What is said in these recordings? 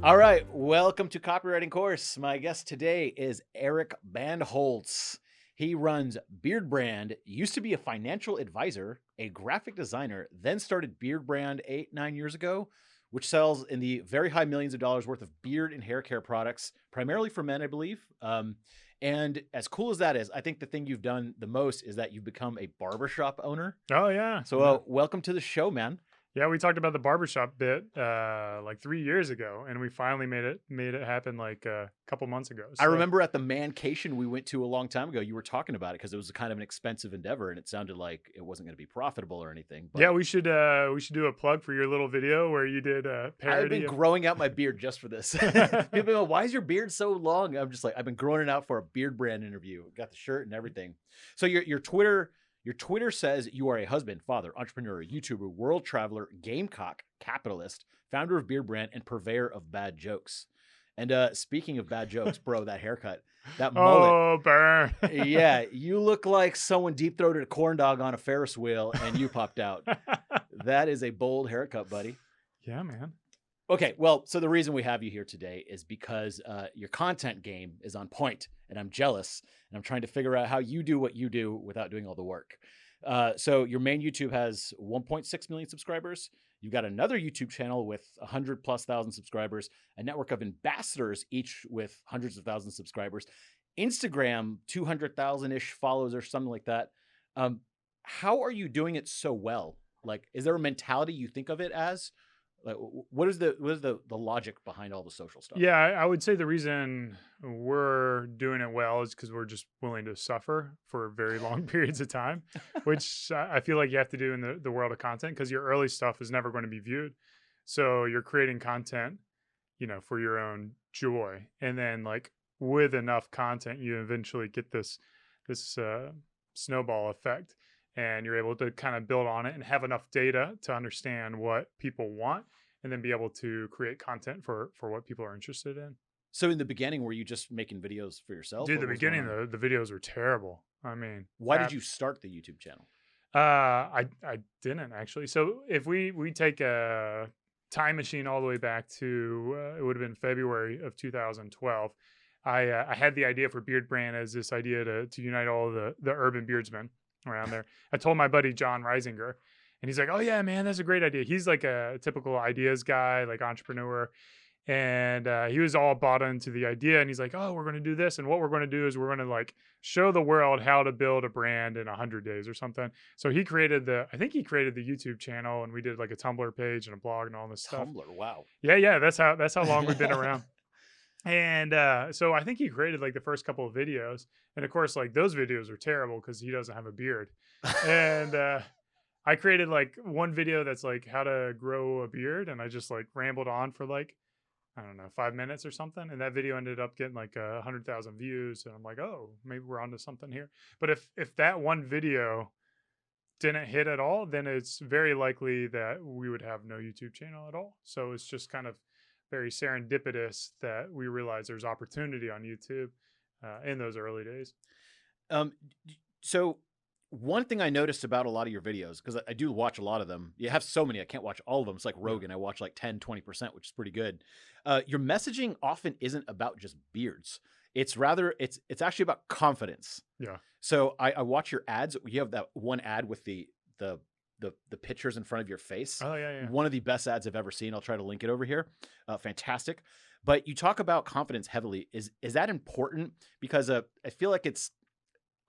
All right, welcome to Copywriting Course. My guest today is Eric Bandholz. He runs Beardbrand, used to be a financial advisor, a graphic designer, then started Beardbrand 8-9 years ago, which sells in the very high millions of dollars worth of beard and hair care products, primarily for men, I believe. And as cool as that is, I think the thing you've done the most is that you've become a barbershop owner. Oh yeah. So welcome to the show, man. Yeah, we talked about the barbershop bit like 3 years ago, and we finally made it happen like a couple months ago. I remember at the mancation we went to a long time ago, you were talking about it because it was kind of an expensive endeavor, and it sounded like it wasn't going to be profitable or anything. But yeah, we should do a plug for your little video where you did parody. I've been growing out my beard just for this. People go, "Why is your beard so long?" I'm just like, I've been growing it out for a Beardbrand interview. Got the shirt and everything. So your Twitter says you are a husband, father, entrepreneur, YouTuber, world traveler, gamecock, capitalist, founder of Beardbrand, and purveyor of bad jokes. And speaking of bad jokes, bro, that haircut, that mullet. Oh, burn. Yeah, you look like someone deep-throated a corn dog on a Ferris wheel and you popped out. That is a bold haircut, buddy. Yeah, man. Okay, well, so the reason we have you here today is because your content game is on point, and I'm jealous, and I'm trying to figure out how you do what you do without doing all the work. So your main YouTube has 1.6 million subscribers. You've got another YouTube channel with 100,000+ subscribers, a network of ambassadors, each with hundreds of thousands of subscribers. Instagram, 200,000-ish follows or something like that. How are you doing it so well? Like, is there a mentality you think of it as? Like, what is the logic behind all the social stuff? Yeah, I would say the reason we're doing it well is because we're just willing to suffer for very long periods of time, which I feel like you have to do in the world of content because your early stuff is never going to be viewed. So you're creating content, for your own joy. And then like with enough content, you eventually get this snowball effect. And you're able to kind of build on it and have enough data to understand what people want and then be able to create content for what people are interested in. So in the beginning, were you just making videos for yourself? Dude, the beginning, the videos were terrible. I mean, why did you start the YouTube channel? I didn't actually. So if we take a time machine all the way back to, it would have been February of 2012, I had the idea for Beardbrand as this idea to unite all the urban beardsmen around there. I told my buddy John Reisinger, and he's like, "Oh yeah, man, that's a great idea." He's like a typical ideas guy, like entrepreneur, and he was all bought into the idea. And he's like, "Oh, we're going to do this, and what we're going to do is we're going to like show the world how to build a brand in 100 days or something." So I think he created the YouTube channel, and we did like a Tumblr page and a blog and all this stuff. Tumblr, wow. Yeah, that's how long we've been around. And so I think he created like the first couple of videos. And of course, like those videos are terrible because he doesn't have a beard. And I created like one video that's like how to grow a beard. And I just like rambled on for like, I don't know, 5 minutes or something. And that video ended up getting like 100,000 views. And I'm like, oh, maybe we're onto something here. But if that one video didn't hit at all, then it's very likely that we would have no YouTube channel at all. So it's just kind of very serendipitous that we realize there's opportunity on YouTube in those early days. So one thing I noticed about a lot of your videos, because I do watch a lot of them, you have so many, I can't watch all of them. It's like Rogan. I watch like 10-20%, which is pretty good. Your messaging often isn't about just beards. It's rather, it's actually about confidence. Yeah. So I watch your ads. You have that one ad with the pictures in front of your face. Oh yeah. One of the best ads I've ever seen. I'll try to link it over here. Fantastic. But you talk about confidence heavily. Is that important? Because I feel like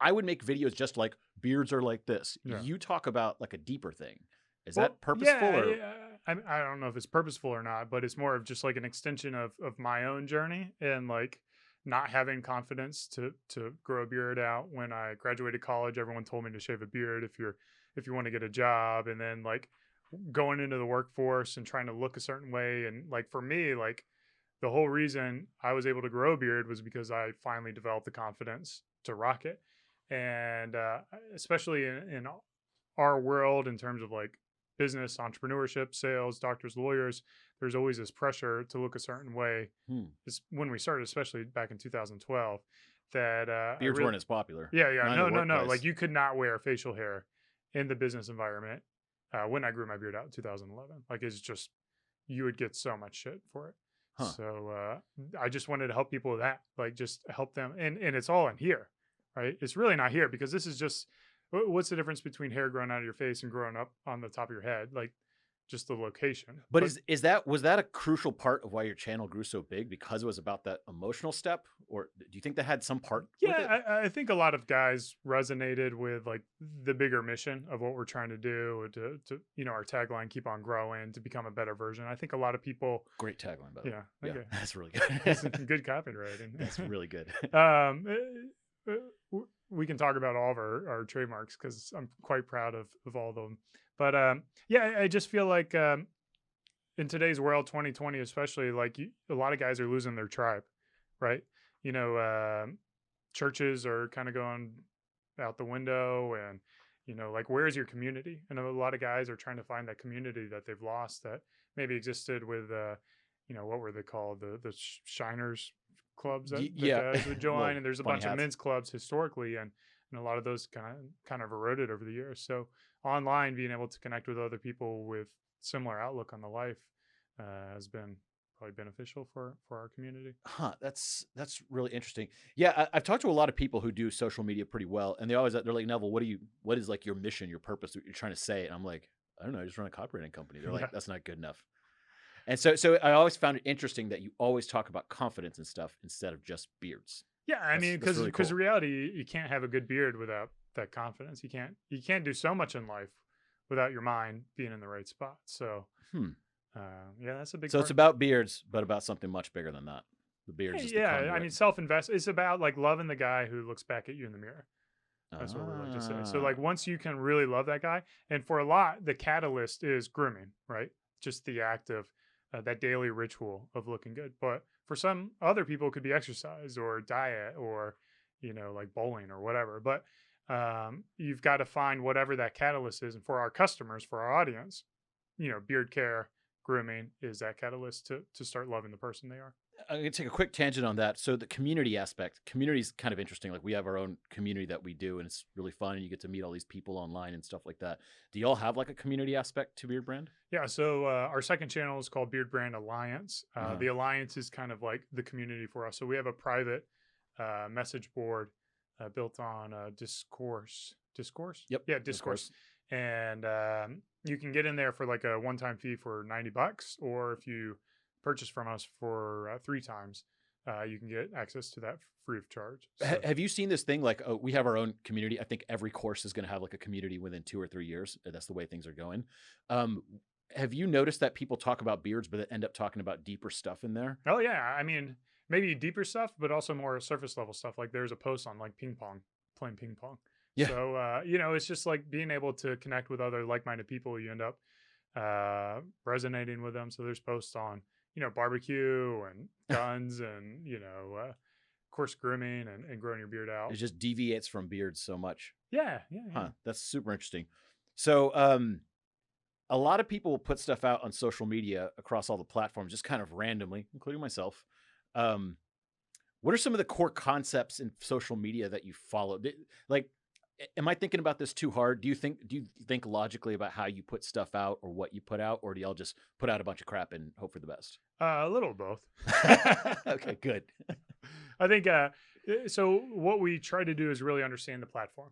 I would make videos just like beards are like this. Yeah. You talk about like a deeper thing. Is that purposeful? Yeah, I don't know if it's purposeful or not, but it's more of just like an extension of my own journey and like not having confidence to grow a beard out. When I graduated college, everyone told me to shave a beard if you want to get a job, and then like going into the workforce and trying to look a certain way. And like for me, like the whole reason I was able to grow a beard was because I finally developed the confidence to rock it. And especially in our world, in terms of like business, entrepreneurship, sales, doctors, lawyers, there's always this pressure to look a certain way. It's when we started, especially back in 2012, that beards weren't as popular. Yeah. No. Like you could not wear facial hair in the business environment when I grew my beard out in 2011. Like it's just, you would get so much shit for it. Huh. So I just wanted to help people with that, like just help them, and it's all in here, right? It's really not here because this is just what's the difference between hair growing out of your face and growing up on the top of your head, like just the location. But But was that a crucial part of why your channel grew so big because it was about that emotional step, or do you think that had some part with it? yeah, I think a lot of guys resonated with like the bigger mission of what we're trying to do to our tagline, keep on growing to become a better version. I think a lot of people, Great tagline, by the way. yeah, Yeah, okay, that's really it's good. good copywriting. That's really good. um, we can talk about all of our trademarks because I'm quite proud of all of them. But yeah, I just feel like in today's world, 2020 especially, like a lot of guys are losing their tribe, right? You know, churches are kind of going out the window, and like where's your community? And a lot of guys are trying to find that community that they've lost that maybe existed with what were they called, the shiners clubs that Yeah, guys would join, little and there's a funny bunch of hats. men's clubs historically, and a lot of those kind of eroded over the years. So online, being able to connect with other people with similar outlook on the life has been probably beneficial for our community. Huh, that's really interesting. Yeah, I've talked to a lot of people who do social media pretty well, and they're like, Neville, what is like your mission, your purpose, what you're trying to say? And I'm like, I don't know, I just run a copywriting company. They're Yeah. like, that's not good enough. And so I always found it interesting that you always talk about confidence and stuff instead of just beards. Yeah, I mean, That's really because cool. reality, you can't have a good beard without that confidence. You can't do so much in life without your mind being in the right spot. So Hmm. yeah, that's a big So it's part. about beards, but about something much bigger than that. The beards is the Yeah, I conduit. mean, self-invest. It's about like loving the guy who looks back at you in the mirror. That's what we like to say. So like Ah, once you can really love that guy, and for a lot, the catalyst is grooming, right? Just the act of that daily ritual of looking good. But for some other people, it could be exercise or diet or like bowling or whatever. But you've got to find whatever that catalyst is. And for our customers, for our audience, beard care, grooming is that catalyst to start loving the person they are. I'm gonna take a quick tangent on that. So the community aspect, community is kind of interesting. Like we have our own community that we do, and it's really fun, and you get to meet all these people online and stuff like that. Do y'all have like a community aspect to Beard Brand? Yeah, so our second channel is called Beard Brand Alliance. Uh-huh. The Alliance is kind of like the community for us. So we have a private message board built on Discourse. Discourse? Yep, Yeah, of Discourse. course. And you can get in there for like a one-time fee for $90, or if you purchase from us for 3 times, you can get access to that free of charge. So Have you seen this thing? Like, we have our own community. I think every course is going to have like a community within 2 or 3 years. That's the way things are going. Um, have you noticed that people talk about beards, but they end up talking about deeper stuff in there? oh yeah, I mean maybe deeper stuff, but also more surface level stuff. Like there's a post on like ping pong, playing ping pong. Yeah. So it's just like being able to connect with other like-minded people. You end up resonating with them. So there's posts on barbecue and guns and course grooming and growing your beard It out. just deviates from beards so much. Yeah, yeah, yeah. Huh. That's super interesting. So, a lot of people will put stuff out on social media across all the platforms, just kind of randomly, including myself. Um, what are some of the core concepts in social media that you follow? Like, am I thinking about this too hard? Do you think logically about how you put stuff out or what you put out, or do y'all just put out a bunch of crap and hope for the best? A little of both. Okay, good. I think so. What we try to do is really understand the platform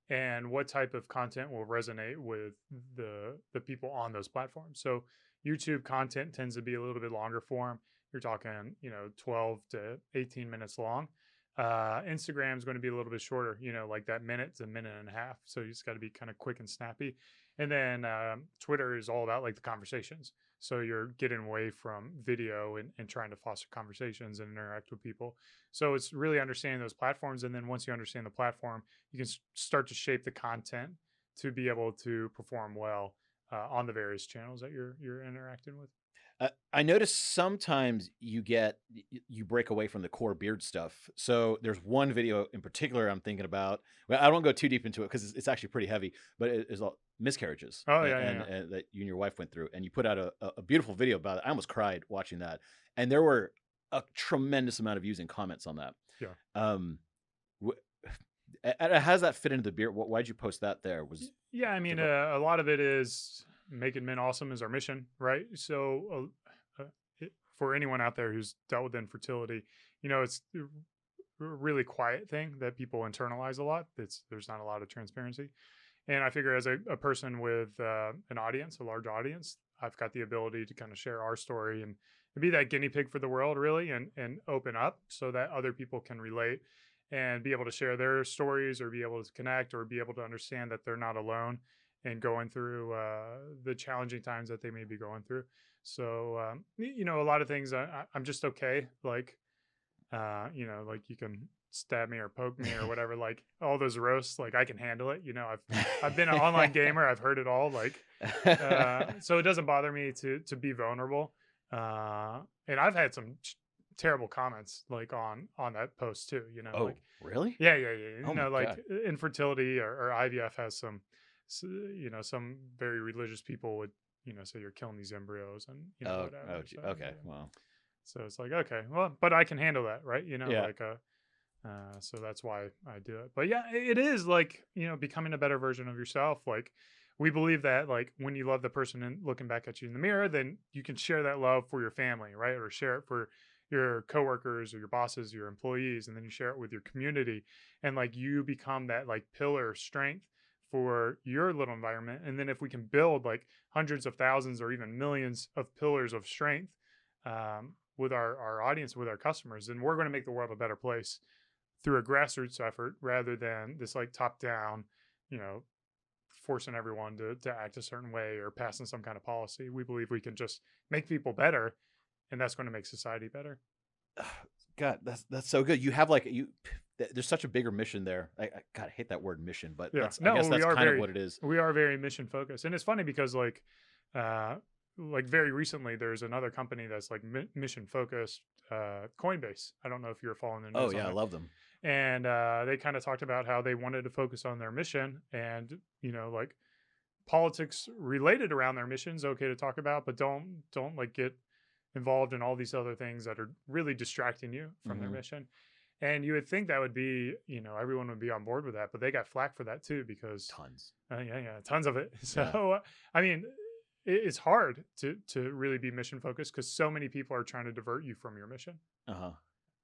and what type of content will resonate with the people on those platforms. So YouTube content tends to be a little bit longer form. You're talking 12 to 18 minutes long. Instagram is going to be a little bit shorter, like that minute to minute and a half. So you just got to be kind of quick and snappy. And then Twitter is all about like the conversations. So you're getting away from video and trying to foster conversations and interact with people. So it's really understanding those platforms. And then once you understand the platform, you can start to shape the content to be able to perform well on the various channels that you're interacting with. I notice sometimes you break away from the core beard stuff. So there's one video in particular I'm thinking about. Well, I don't go too deep into it because it's actually pretty heavy, but it is all miscarriages Oh yeah, yeah, yeah. and that you and your wife went through, and you put out a beautiful video about it. I almost cried watching that, and there were a tremendous amount of views and comments on that. Yeah. How does that fit into the beard? Why'd you post that there? Yeah, I mean, a lot of it is making men awesome is our mission, right? So for anyone out there who's dealt with infertility, it's a really quiet thing that people internalize a lot. There's not a lot of transparency. And I figure as a person with an audience, a large audience, I've got the ability to kind of share our story and be that guinea pig for the world, really, and open up so that other people can relate and be able to share their stories or be able to connect or be able to understand that they're not alone and going through the challenging times that they may be going through. So, a lot of things I'm just okay. Like, like you can stab me or poke me or whatever, like all those roasts, like I can handle it. I've been an online gamer. I've heard it all. Like, so it doesn't bother me to be vulnerable. And I've had some terrible comments like on that post too, Oh, like, really? yeah. Oh my Like God. infertility or IVF has some, some very religious people would, say you're killing these embryos and, Oh, whatever. gee. So, Okay. yeah. Well, So it's like, okay, well, but I can handle that. Right. yeah. Like, so that's why I do it. But yeah, it is like, becoming a better version of yourself. Like we believe that like when you love the person and looking back at you in the mirror, then you can share that love for your family, right? Or share it for your coworkers or your bosses, your employees, and then you share it with your community. And like you become that like pillar of strength for your little environment. And then if we can build like hundreds of thousands or even millions of pillars of strength with our audience, with our customers, then we're going to make the world a better place through a grassroots effort rather than this like top down, forcing everyone to act a certain way or passing some kind of policy. We believe we can just make people better, and that's going to make society better. God, that's so good. You have like there's such a bigger mission there. God, I hate that word mission, but Yeah, I guess no, that's kind of what it is. we are very mission focused, and it's funny because like very recently there's another company that's like mission focused, Coinbase. I don't know if you're following the Oh news on yeah, I it. love them. And they kind of talked about how they wanted to focus on their mission and like politics related around their missions okay to talk about, but don't like get involved in all these other things that are really distracting you from their Hmm. mission. And you would think that would be, everyone would be on board with that, but they got flack for that too because Tons. yeah, tons of it. Yeah. So I mean, it's hard to really be mission focused because so many people are trying to divert you from your mission. Uh-huh.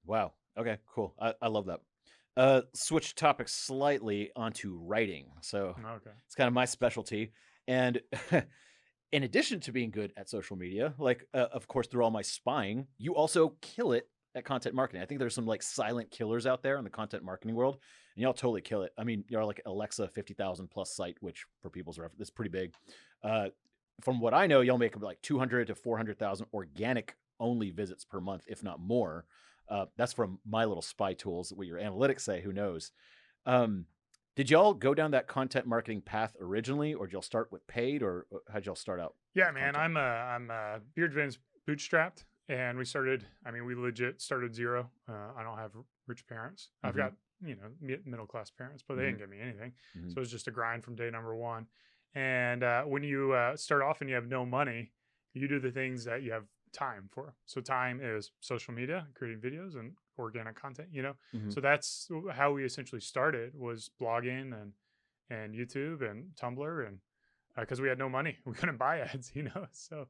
Wow. Okay, cool. I love that. Switch topics slightly onto writing. So Okay. it's kind of my specialty. And in addition to being good at social media, like of course through all my spying, you also kill it at content marketing. I think there's some like silent killers out there in the content marketing world, and y'all totally kill it. I mean, you're like Alexa 50,000 plus site, which for people's reference is pretty big. From what I know, y'all make like 200 to 400,000 organic only visits per month, if not more. That's from my little spy tools. What your analytics say, who knows? Did y'all go down that content marketing path originally, or did y'all start with paid, or how'd y'all start out? Yeah, with man, content? I'm Beardbrand's bootstrapped, and we started. I mean, we legit started zero. I don't have rich parents. I've Mm-hmm. got middle class parents, but they Mm-hmm. didn't give me anything. Mm-hmm. So it's just a grind from day number one. And when you start off and you have no money, you do the things that you have time for. So time is social media, creating videos, and organic content. Mm-hmm. So that's how we essentially started was blogging and YouTube and Tumblr and because we had no money, we couldn't buy ads, So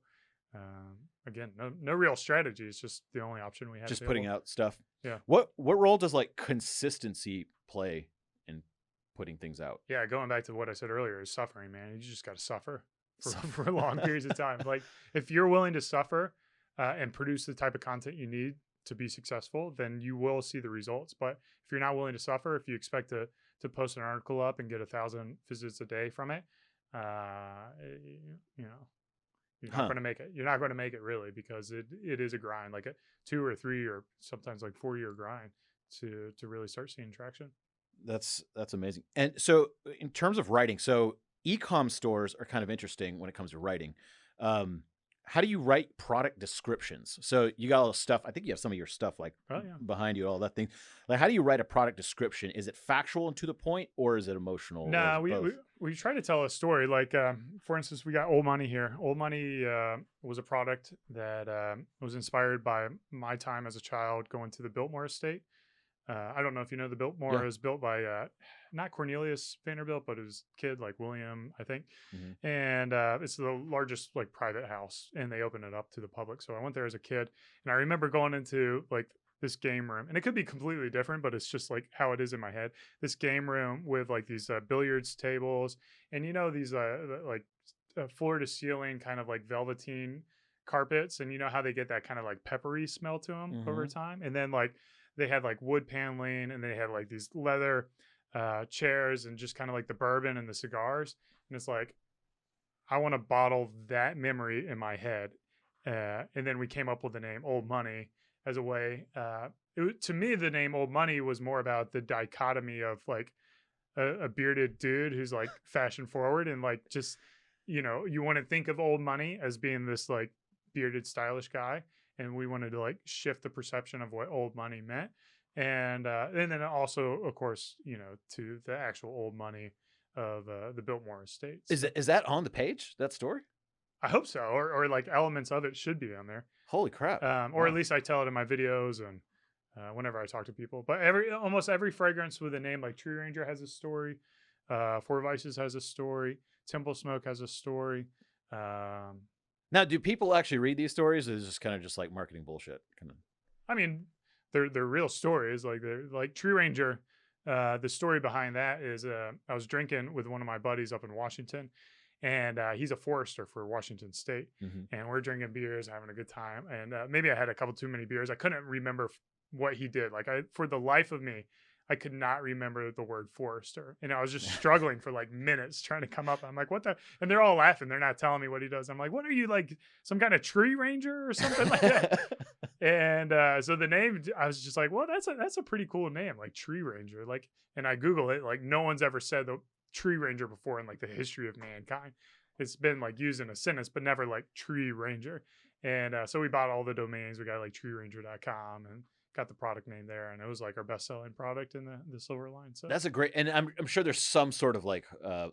again, no real strategy. It's just the only option we had. Just available. putting out stuff. Yeah. What role does like consistency play in putting things out? Yeah, going back to what I said earlier, is suffering, man. You just got to suffer for long periods of time. Like if you're willing to suffer and produce the type of content you need to be successful, then you will see the results. But if you're not willing to suffer, if you expect to post an article up and get 1,000 visits a day from it, you're not going to make it. You're not going to make it really because it is a grind, like a 2 or 3 or sometimes like 4-year grind to really start seeing traction. That's amazing. And so in terms of writing, so e-com stores are kind of interesting when it comes to writing. How do you write product descriptions? So you got all the stuff. I think you have some of your stuff like behind you, all that thing. Like, how do you write a product description? Is it factual and to the point, or is it emotional? No, we try to tell a story. Like, for instance, we got Old Money here. Old Money was a product that was inspired by my time as a child going to the Biltmore estate. I don't know if you know the Biltmore. Yeah. It was built by not Cornelius Vanderbilt, but his kid, like William, I think. Hmm. And it's the largest like private house, and they open it up to the public. So I went there as a kid, and I remember going into like this game room, and it could be completely different, but it's just like how it is in my head. This game room with like these billiards tables, and these like floor to ceiling kind of like velveteen carpets, and you know how they get that kind of like peppery smell to them over Hmm. time, and then like they had like wood paneling, and they had like these leather chairs, and just kind of like the bourbon and the cigars, and it's like I want to bottle that memory in my head. And then we came up with the name Old Money as a way. To me, the name Old Money was more about the dichotomy of like a bearded dude who's like fashion forward, and like just, you want to think of Old Money as being this like bearded, stylish guy. And we wanted to like shift the perception of what old money meant. And then also, of course, to the actual old money of the Biltmore estate. So Is that on the page, that story? I hope so, or like elements of it should be on there, Holy crap. or at Wow. least I tell it in my videos and whenever I talk to people. But almost every fragrance with a name like Tree Ranger has a story, Four Vices has a story, Temple Smoke has a story. Now, do people actually read these stories, or is this kind of just like marketing bullshit? Kind of. I mean, they're real stories. Like they're like Tree Ranger. The story behind that is I was drinking with one of my buddies up in Washington, and he's a forester for Washington State, Hmm. and we're drinking beers, having a good time. And maybe I had a couple too many beers. I couldn't remember what he did. Like for the life of me, I could not remember the word forester, and I was just struggling for like minutes trying to come up. I'm like, what the? And they're all laughing. They're not telling me what he does. I'm like, what are you, like some kind of tree ranger or something like that? And so the name, I was just like, well, that's a pretty cool name, like Tree Ranger. Like, and I Google it, like no one's ever said the Tree Ranger before in like the history of mankind. It's been like used in a sentence, but never like Tree Ranger. And so we bought all the domains. We got like treeranger.com and got the product name there, and it was like our best selling product in the silver line. So That's a great, and I'm sure there's some sort of like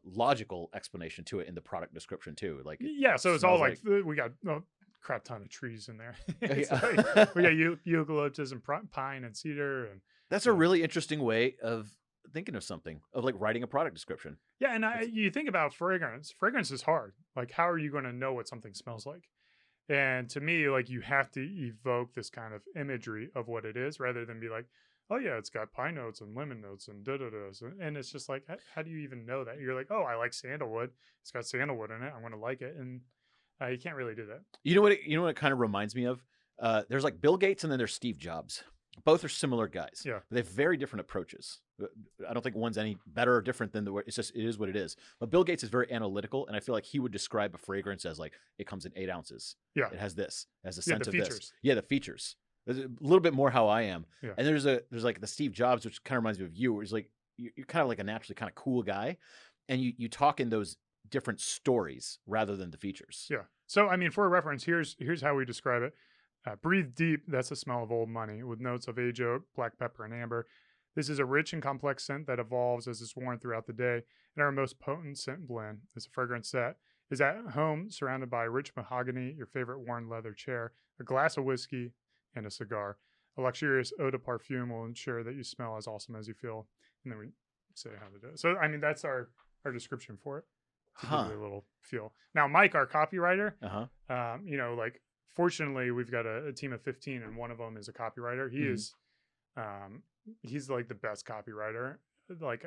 logical explanation to it in the product description too. Like it yeah, so it's all smells like we got a crap ton of trees in there. It's Yeah. like, we got eucalyptus and pine and cedar, and That's you a know, really interesting way of thinking of something, of like writing a product description. yeah. And That's, you think about fragrance. Fragrance is hard. Like, how are you going to know what something smells like? And to me, like, you have to evoke this kind of imagery of what it is, rather than be like, oh yeah, it's got pine notes and lemon notes and da da da. And it's just like, how do you even know that? You're like, oh, I like sandalwood. It's got sandalwood in it. I'm going to like it. And you can't really do that. you know what it kind of reminds me of? There's like Bill Gates and then there's Steve Jobs. Both are similar guys, Yeah. but they have very different approaches. I don't think one's any better or different than it's just, it is what it is. But Bill Gates is very analytical, and I feel like he would describe a fragrance as like, it comes in 8 ounces. Yeah. It has this, it has a Yeah. scent The of this. features. Yeah, the features. There's a little bit more how I am. Yeah. And there's like the Steve Jobs, which kind of reminds me of you, where it's like you're kind of like a naturally kind of cool guy, and you talk in those different stories rather than the features. Yeah. So, I mean, for a reference, here's how we describe it. Breathe deep. That's the smell of old money with notes of age oak, black pepper, and amber. This is a rich and complex scent that evolves as it's worn throughout the day. And our most potent scent blend is a fragrance that is at home, surrounded by rich mahogany, your favorite worn leather chair, a glass of whiskey, and a cigar. A luxurious eau de parfum will ensure that you smell as awesome as you feel. And then we say how to do it. So, I mean, that's our description for it, to give you a little feel. Now, Mike, our copywriter, like, fortunately, we've got a team of 15, and one of them is a copywriter. He is, he's like the best copywriter, like,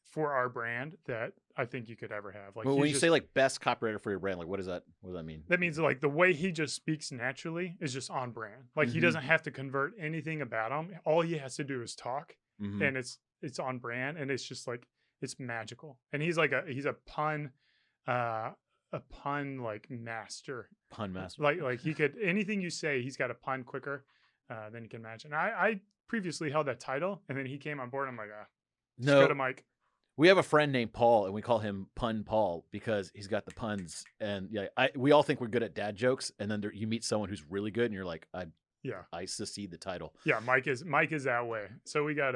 for our brand that I think you could ever have. Like, Well, when you say like best copywriter for your brand, like what does that mean? that means like the way he just speaks naturally is just on brand. Like he doesn't have to convert anything about him. All he has to do is talk, and it's on brand, and it's just like, it's magical. And he's like he's a pun like master. Pun master. Like he could, anything you say, he's got a pun quicker than you can imagine. I previously held that title, and then he came on board. I'm like, just go to Mike. We have a friend named Paul, and we call him Pun Paul because he's got the puns. And yeah, we all think we're good at dad jokes, and then you meet someone who's really good, and you're like, I secede the title. Yeah, Mike is that way. So we got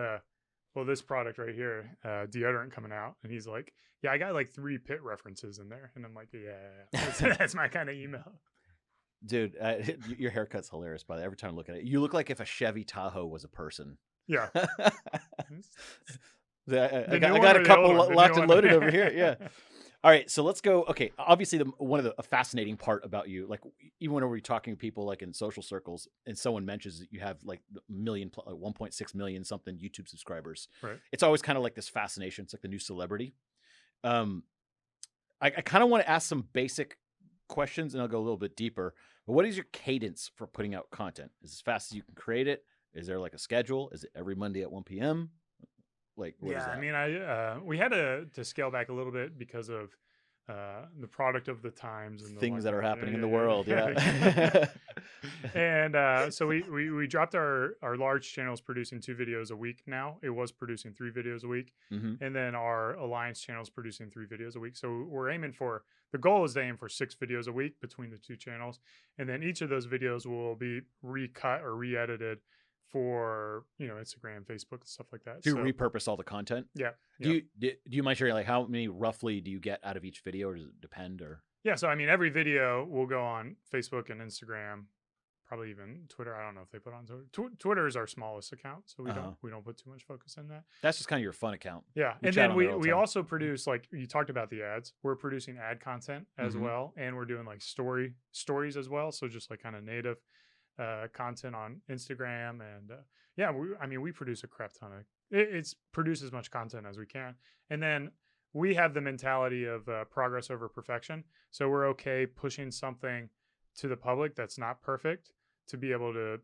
this product right here, deodorant coming out, and he's like, yeah, I got like 3 pit references in there, and I'm like, yeah. That's my kind of email. Dude, your haircut's hilarious, by the way. Every time I look at it, you look like if a Chevy Tahoe was a person. Yeah. I The got, new I one got or a the couple old one? The locked new and one. loaded over here. Yeah. All right, so let's go. Okay, obviously, one of the a fascinating part about you, like even whenever we're talking to people like in social circles, and someone mentions that you have like the million, like 1.6 million something YouTube subscribers, Right. it's always kind of like this fascination. It's like the new celebrity. Um, I kind of want to ask some basic questions, and I'll go a little bit deeper. But what is your cadence for putting out content? Is it as fast as you can create it? Is there like a schedule? Is it every Monday at 1 p.m.? Like, what is Yeah, I that? mean, we had to scale back a little bit because of the product of the times and the Things that are whatnot. happening in the Yeah, world, yeah, yeah. and so we dropped our large channels producing 2 videos a week now. It was producing 3 videos a week, Hmm. and then our alliance channels producing 3 videos a week. So we're aiming for, the goal is to aim for 6 videos a week between the 2 channels, and then each of those videos will be recut or re-edited for Instagram, Facebook, and stuff like that. To So repurpose all the content. yeah, Do yeah. you mind sharing like how many roughly do you get out of each video, or does it depend? Or Yeah, so I mean, every video will go on Facebook and Instagram, probably even Twitter. I don't know if they put on Twitter. Twitter is our smallest account, so uh-huh. we don't put too much focus in that. That's just kind of your fun account. Yeah, We and chat then on there all the we time. also produce, like you talked about the ads. We're producing ad content as Mhm. well, and we're doing like stories as well. So just like kind of native content on Instagram, and yeah, I mean, we produce a crap ton of it's produce as much content as we can, and then we have the mentality of progress over perfection. So we're okay pushing something to the public that's not perfect to be able to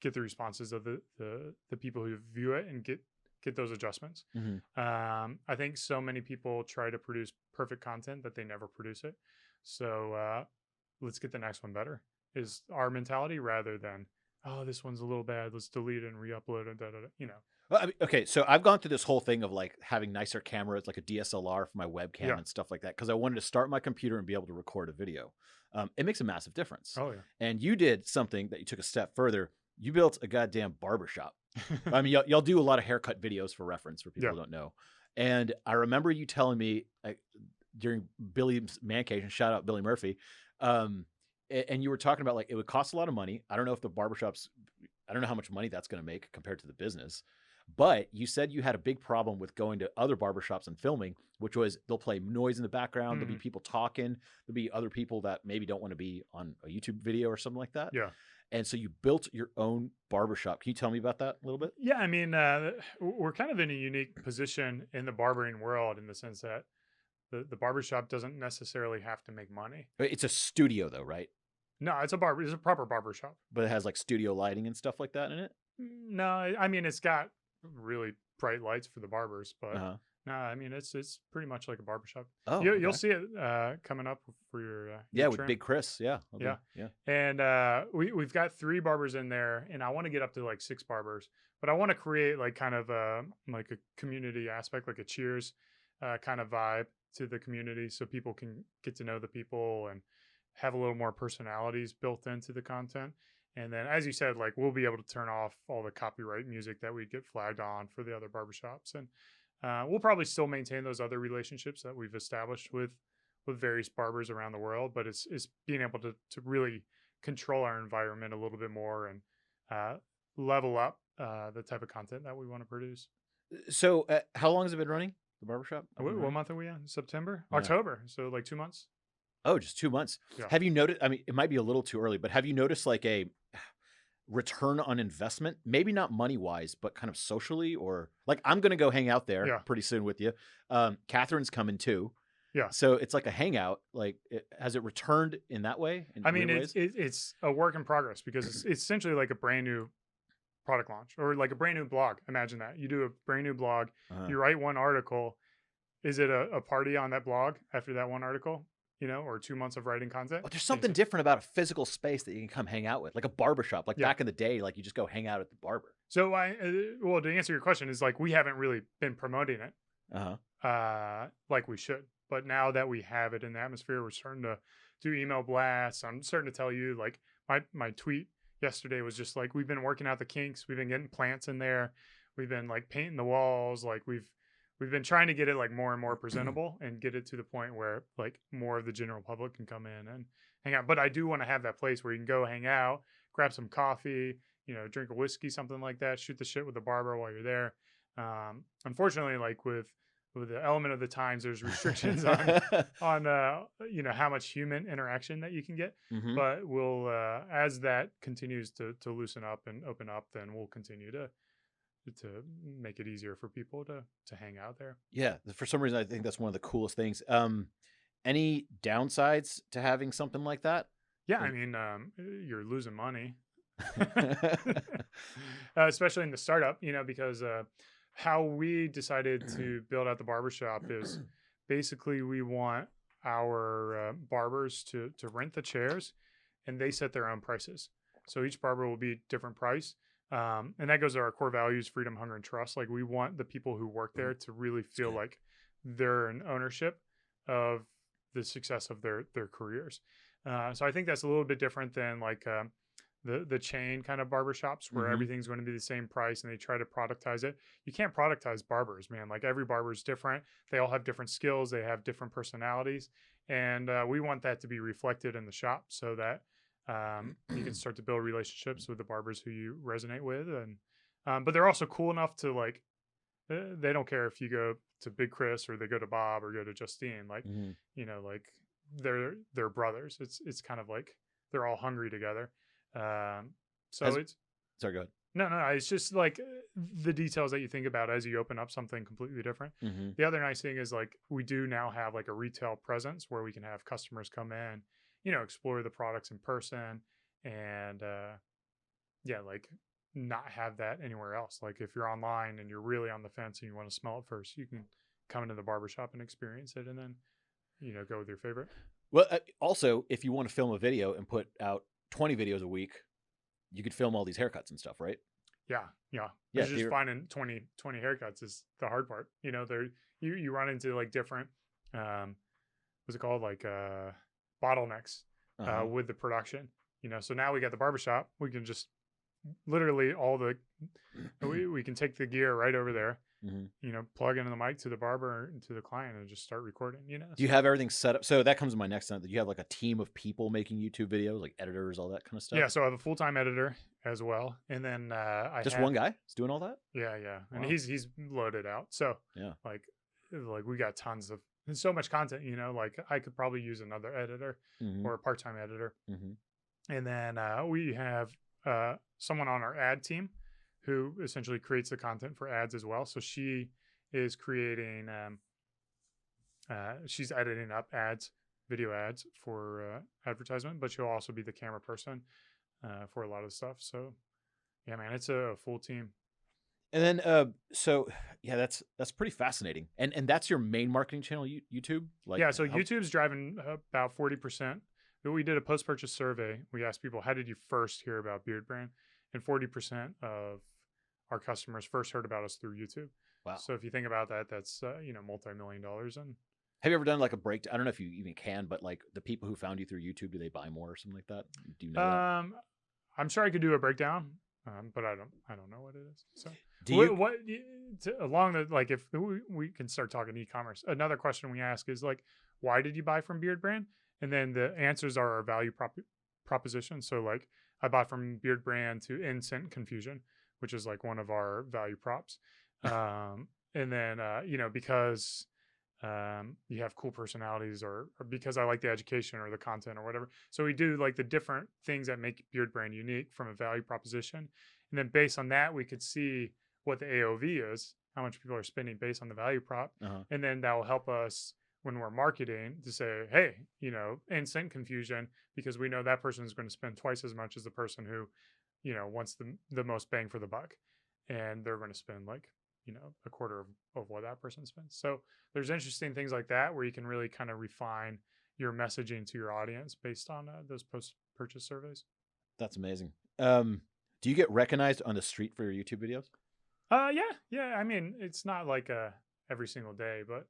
get the responses of the people who view it and get those adjustments. Mhm. I think so many people try to produce perfect content that they never produce it. So let's get the next one better is our mentality, rather than, oh, this one's a little bad, let's delete it and re-upload it. Well, I mean, okay, so I've gone through this whole thing of like having nicer cameras, like a DSLR for my webcam Yeah. and stuff like that, because I wanted to start my computer and be able to record a video. It makes a massive difference. Oh yeah. And you did something that you took a step further. You built a goddamn barbershop. I mean, y'all do a lot of haircut videos for reference for people Yeah. who don't know. And I remember you telling me during Billy's man cave, and shout out Billy Murphy, and you were talking about like it would cost a lot of money. I don't know if the barbershops, I don't know how much money that's going to make compared to the business. But you said you had a big problem with going to other barbershops and filming, which was they'll play noise in the background. There'll be people talking. There'll be other people that maybe don't want to be on a YouTube video or something like that. Yeah. And so you built your own barbershop. Can you tell me about that a little bit? Yeah, I mean, we're kind of in a unique position in the barbering world in the sense that the barbershop doesn't necessarily have to make money. It's a studio though, right? No, it's a proper barbershop. But it has like studio lighting and stuff like that in it? No, I mean, it's got really bright lights for the barbers, but Uh-huh. no, I mean, it's pretty much like a barbershop. Oh, You'll okay. see it coming up for your Yeah, with trim. Big Chris. Yeah. Yeah. Yeah. And we've got 3 barbers in there, and I want to get up to like 6 barbers, but I want to create like kind of like a community aspect, like a Cheers kind of vibe to the community, so people can get to know the people and have a little more personalities built into the content. And then, as you said, like we'll be able to turn off all the copyright music that we get flagged on for the other barbershops, and we'll probably still maintain those other relationships that we've established with various barbers around the world. But it's being able to really control our environment a little bit more and level up the type of content that we want to produce. So how long has it been running? The barbershop? What month are we in? September, Yeah. October. So like 2 months. Oh, just 2 months. Yeah. Have you noticed? I mean, it might be a little too early, but have you noticed like a return on investment? Maybe not money wise, but kind of socially, or like I'm going to go hang out there Yeah. pretty soon with you. Catherine's coming too. Yeah. So it's like a hangout. Like, has it returned in that way? I mean, it's a work in progress because it's essentially like a brand new product launch or like a brand new blog. Imagine that you do a brand new blog, Uh-huh. you write one article. Is it a party on that blog after that one article? Or 2 months of writing content. Well, there's something different about a physical space that you can come hang out with, like a barbershop. Like Yeah. back in the day, like you just go hang out at the barber. So well, to answer your question, is like we haven't really been promoting it like we should. But now that we have it in the atmosphere, we're starting to do email blasts. I'm starting to tell you, like my tweet yesterday was just like, we've been working out the kinks. We've been getting plants in there. We've been like painting the walls. Like we've been trying to get it like more and more presentable and get it to the point where like more of the general public can come in and hang out. But I do want to have that place where you can go hang out, grab some coffee, drink a whiskey, something like that, shoot the shit with the barber while you're there. Unfortunately, like with the element of the times, there's restrictions on how much human interaction that you can get. Hmm. But we'll as that continues to loosen up and open up, then we'll continue to make it easier for people to hang out there. Yeah, for some reason, I think that's one of the coolest things. Any downsides to having something like that? Yeah, I Like- mean, you're losing money, especially in the startup, because how we decided to build out the barbershop is basically we want our barbers to rent the chairs, and they set their own prices. So each barber will be different price. And that goes to our core values: freedom, hunger, and trust. Like, we want the people who work there to really feel good. like they're in ownership of the success of their careers. So I think that's a little bit different than like the chain kind of barbershops where Mhm. everything's going to be the same price and they try to productize it. You can't productize barbers, man. Like, every barber is different. They all have different skills. They have different personalities. And we want that to be reflected in the shop so that you can start to build relationships with the barbers who you resonate with. And but they're also cool enough to like, they don't care if you go to Big Chris or they go to Bob or go to Justine. Like, Mhm. like they're brothers. It's kind of like they're all hungry together. So Has- it's Sorry, go ahead. no, it's just like the details that you think about as you open up something completely different. Mhm. The other nice thing is, like, we do now have like a retail presence where we can have customers come in, explore the products in person, and yeah, like, not have that anywhere else. Like, if you're online and you're really on the fence and you want to smell it first, you can come into the barbershop and experience it, and then go with your favorite. Well, also, if you want to film a video and put out 20 videos a week, you could film all these haircuts and stuff, right? Yeah. Yeah, It's just you're- finding 20 haircuts is the hard part. There you run into like different what's it called, like bottlenecks Uh-huh. with the production. So now we got the barbershop. We can just literally we can take the gear right over there, Mhm. plug into the mic to the barber and to the client and just start recording. Do you have everything set up? So that comes to my next thing. Do you have like a team of people making YouTube videos, like editors, all that kind of stuff? Yeah, so I have a full-time editor as well, and then I Just have, one guy is doing all that? Yeah, and Wow. he's loaded out. So Yeah. like we got tons of, there's so much content. Like, I could probably use another editor Mhm. or a part-time editor. Mhm. And then we have someone on our ad team who essentially creates the content for ads as well. So she is creating, she's editing up ads, video ads for advertisement, but she'll also be the camera person for a lot of stuff. So yeah, man, it's a full team. And then, so yeah, that's pretty fascinating. And that's your main marketing channel, YouTube? Like, Yeah, so how- YouTube's driving about 40%. But we did a post-purchase survey. We asked people, how did you first hear about Beardbrand? And 40% of our customers first heard about us through YouTube. Wow. So if you think about that, that's multi-million dollars. And Have you ever done like a break? I don't know if you even can, but like the people who found you through YouTube, do they buy more or something like that? Do you know that? I'm sure I could do a breakdown, but I don't know what it is. So Do you? along the, like, if we can start talking e-commerce. Another question we ask is like, why did you buy from Beardbrand? And then the answers are our value proposition. So like, I bought from Beardbrand to instant confusion, which is like one of our value props. And then because you have cool personalities, or because I like the education or the content or whatever. So we do like the different things that make Beardbrand unique from a value proposition. And then based on that, we could see what the AOV is, how much people are spending based on the value prop. Uh-huh. And then that will help us when we're marketing to say, hey, instant confusion, because we know that person is going to spend twice as much as the person who, wants the most bang for the buck. And they're going to spend like, a quarter of what that person spends. So there's interesting things like that where you can really kind of refine your messaging to your audience based on those post-purchase surveys. That's amazing. Do you get recognized on the street for your YouTube videos? Yeah. I mean, it's not like every single day, but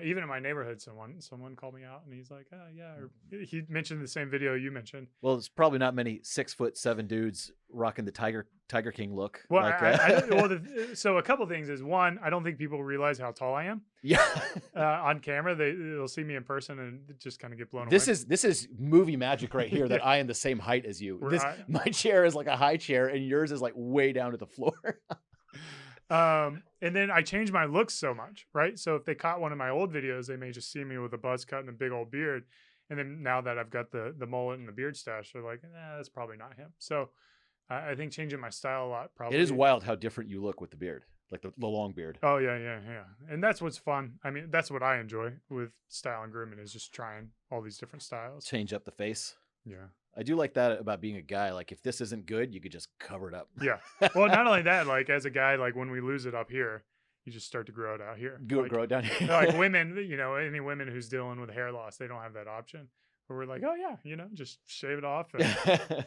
even in my neighborhood, someone called me out and he's like, oh yeah, or he mentioned the same video you mentioned. Well, it's probably not many 6'7" dudes rocking the Tiger King look. Well, like, so a couple things is, one, I don't think people realize how tall I am. yeah. On camera, they'll see me in person and just kind of get blown away. This is movie magic right here, that Yeah. I am the same height as you. Where My chair is like a high chair and yours is like way down to the floor. And then I changed my looks so much, right? So if they caught one of my old videos, they may just see me with a buzz cut and a big old beard. And then now that I've got the mullet and the beard stash, they're like, that's probably not him. So I think changing my style a lot probably. It is wild how different you look with the beard, like the long beard. Oh yeah. And that's what's fun. I mean, that's what I enjoy with style and grooming, is just trying all these different styles. Change up the face. Yeah. I do like that about being a guy. Like, if this isn't good, you could just cover it up. Yeah. Well, not only that, like as a guy, like when we lose it up here, you just start to grow it out here. Grow it down here. Like women, any women who's dealing with hair loss, they don't have that option. But we're like, oh yeah, just shave it off. And...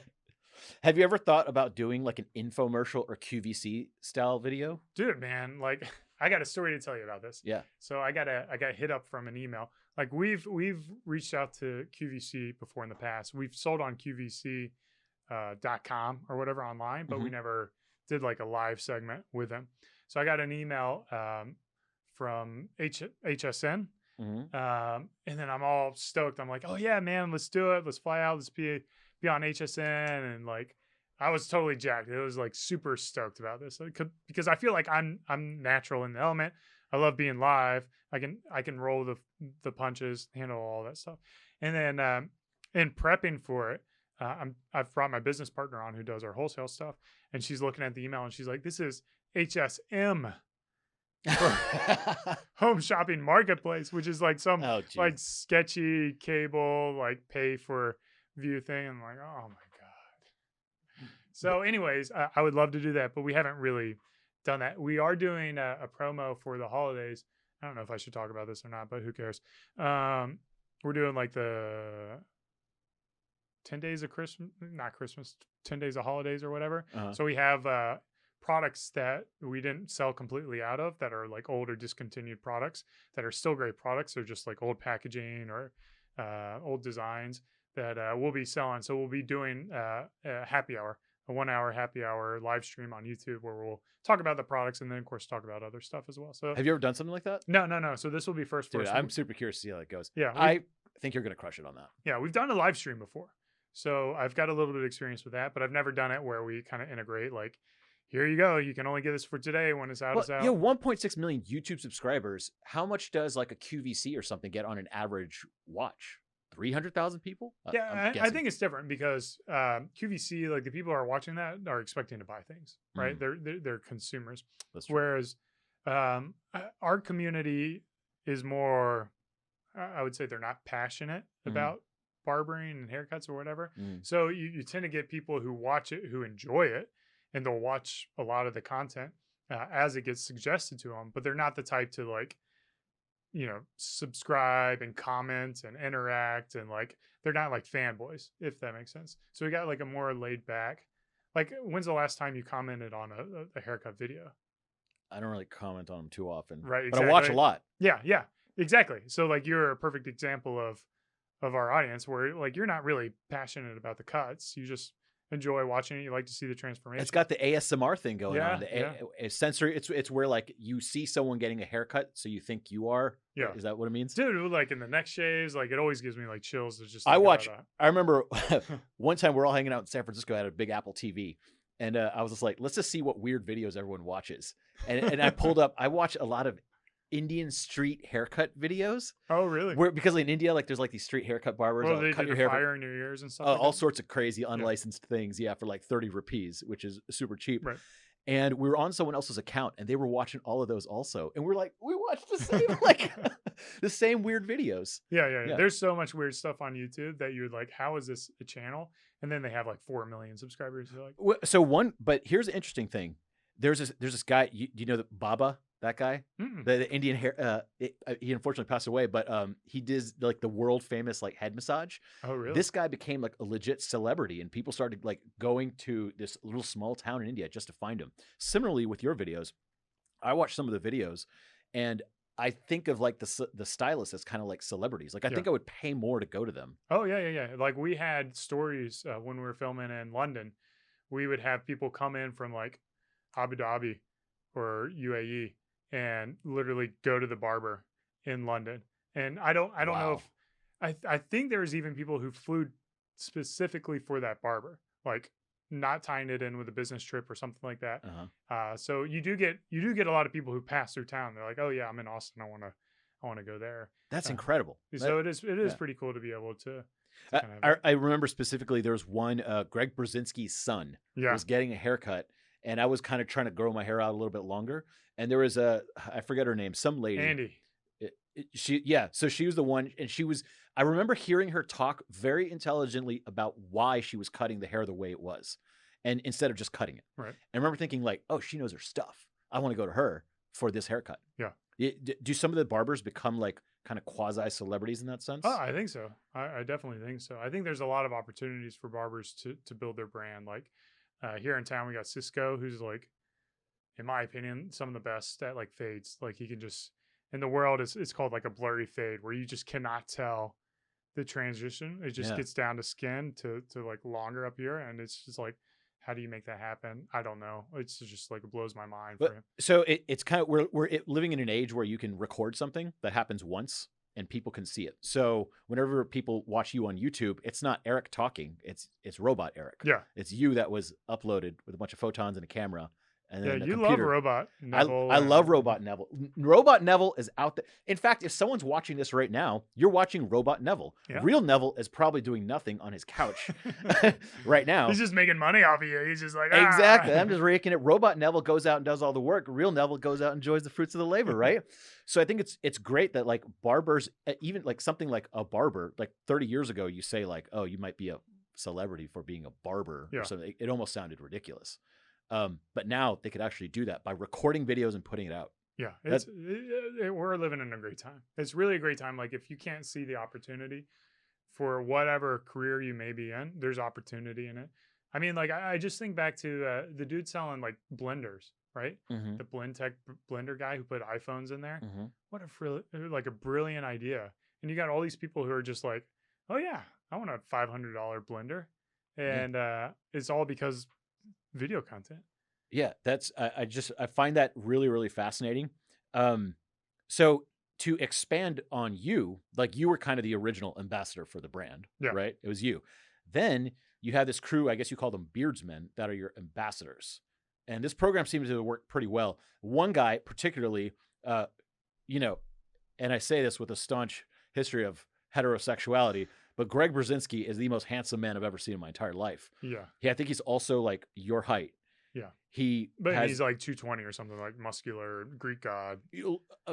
Have you ever thought about doing like an infomercial or QVC style video? Dude, man, like I got a story to tell you about this. Yeah. So I got hit up from an email. Like we've reached out to QVC before in the past. We've sold on QVC.com or whatever online, but we never did like a live segment with them. So I got an email from HSN. And then I'm all stoked. I'm like, oh yeah, man, let's do it. Let's fly out. Let's be on HSN. And like, I was totally jacked. It was like super stoked about this because I feel like I'm natural in the element. I love being live. I can roll the punches, handle all that stuff. And then in prepping for it, I've brought my business partner on who does our wholesale stuff, and she's looking at the email and she's like, "This is HSM, home shopping marketplace," which is like some like sketchy cable like pay for view thing. I'm like, oh my god. So, anyways, I would love to do that, but we haven't really done that. We are doing a promo for the holidays. I don't know if I should talk about this or not, but who cares? We're doing like the 10 days of Christmas, not Christmas, 10 days of holidays or whatever. So we have products that we didn't sell completely out of that are like old or discontinued products that are still great products. They're just like old packaging or old designs that we'll be selling. So we'll be doing a happy hour, a 1 hour happy hour live stream on YouTube where we'll talk about the products and then of course talk about other stuff as well. So have you ever done something like that? No. So this will be first. Dude, I'm super curious to see how it goes. Yeah. I think you're going to crush it on that. Yeah. We've done a live stream before. So I've got a little bit of experience with that, but I've never done it where we kind of integrate like, here you go. You can only get this for today. When it's out, it's out. Yeah, 1.6 million YouTube subscribers. How much does like a QVC or something get on an average watch? 300,000 people? Yeah, I think it's different because QVC, like the people who are watching that are expecting to buy things, right? They're consumers. That's true. Whereas our community is more, I would say they're not passionate about barbering and haircuts or whatever. So you tend to get people who watch it, who enjoy it, and they'll watch a lot of the content as it gets suggested to them, but they're not the type to like, subscribe and comment and interact, and like they're not like fanboys, if that makes sense. So we got like a more laid back. Like, when's the last time you commented on a haircut video? I don't really comment on them too often, right? But I watch a lot. Yeah, exactly. So like you're a perfect example of our audience where like you're not really passionate about the cuts. You just enjoy watching it. You like to see the transformation. It's got the ASMR thing going on. The sensory. It's where like you see someone getting a haircut, so you think you are. Yeah. Is that what it means? Dude, like in the neck shaves, like it always gives me like chills. To just I remember one time we're all hanging out in San Francisco at a big Apple TV. And I was just like, let's just see what weird videos everyone watches. And I pulled up, I watch a lot of Indian street haircut videos. Oh, really? Because in India, like there's like these street haircut barbers. Well, they cut your hair fire in your ears and stuff. All sorts of crazy unlicensed things. Yeah, for like 30 rupees, which is super cheap. Right. And we were on someone else's account, and they were watching all of those also. And we're like, we watched the same like the same weird videos. Yeah. There's so much weird stuff on YouTube that you're like, how is this a channel? And then they have like 4 million subscribers. You're like, but here's an interesting thing. There's this guy. You know the Baba, that guy, the Indian hair. He unfortunately passed away, but he did like the world famous like head massage. Oh, really? This guy became like a legit celebrity, and people started like going to this little small town in India just to find him. Similarly with your videos, I watched some of the videos, and I think of like the stylists as kind of like celebrities. Like I think I would pay more to go to them. Oh yeah. Like we had stories when we were filming in London. We would have people come in from like Abu Dhabi or UAE and literally go to the barber in London. And I don't know if I think there's even people who flew specifically for that barber. Like not tying it in with a business trip or something like that. Uh-huh. So you do get a lot of people who pass through town. They're like, oh yeah, I'm in Austin. I want to go there. That's Uh, incredible. so it is Yeah. pretty cool to be able to I, kind of I remember specifically there was one, Greg Brzezinski's son yeah. was getting a haircut, and I was kind of trying to grow my hair out a little bit longer. And there was I forget her name, some lady. Andy. So she was the one, and I remember hearing her talk very intelligently about why she was cutting the hair the way it was, and instead of just cutting it. Right. I remember thinking like, oh, she knows her stuff. I want to go to her for this haircut. Yeah. Do some of the barbers become like kind of quasi celebrities in that sense? Oh, I think so. I definitely think so. I think there's a lot of opportunities for barbers to build their brand. Like here in town, we got Cisco, who's like, in my opinion, some of the best at like fades. Like he can just, in the world, it's called like a blurry fade, where you just cannot tell the transition. It just gets down to skin to like longer up here, and it's just like, how do you make that happen? I don't know. It's just like, it blows my mind for him. So it's kind of, we're living in an age where you can record something that happens once and people can see it. So whenever people watch you on YouTube, it's not Eric talking, it's robot Eric. Yeah. It's you that was uploaded with a bunch of photons and a camera. And then you love Robot Neville. I love Robot Neville. Robot Neville is out there. In fact, if someone's watching this right now, you're watching Robot Neville. Yeah. Real Neville is probably doing nothing on his couch right now. He's just making money off of you. He's just like, exactly. I'm just raking it. Robot Neville goes out and does all the work. Real Neville goes out and enjoys the fruits of the labor, right? So I think it's great that like barbers, even like something like a barber, like 30 years ago, you say like, oh, you might be a celebrity for being a barber or something. It almost sounded ridiculous. But now they could actually do that by recording videos and putting it out. Yeah, we're living in a great time. It's really a great time. Like if you can't see the opportunity for whatever career you may be in, there's opportunity in it. I mean, like I just think back to the dude selling like blenders, right? Mm-hmm. The Blendtec blender guy who put iPhones in there. Mm-hmm. What a brilliant idea. And you got all these people who are just like, oh yeah, I want a $500 blender. And it's all because video content. Yeah, that's I find that really, really fascinating. So to expand on you, like you were kind of the original ambassador for the brand, right? It was you. Then you have this crew, I guess you call them beardsmen, that are your ambassadors. And this program seems to work pretty well. One guy particularly, and I say this with a staunch history of heterosexuality, but Greg Brzezinski is the most handsome man I've ever seen in my entire life. Yeah. I think he's also like your height. Yeah. He's like 220 or something, like muscular Greek god.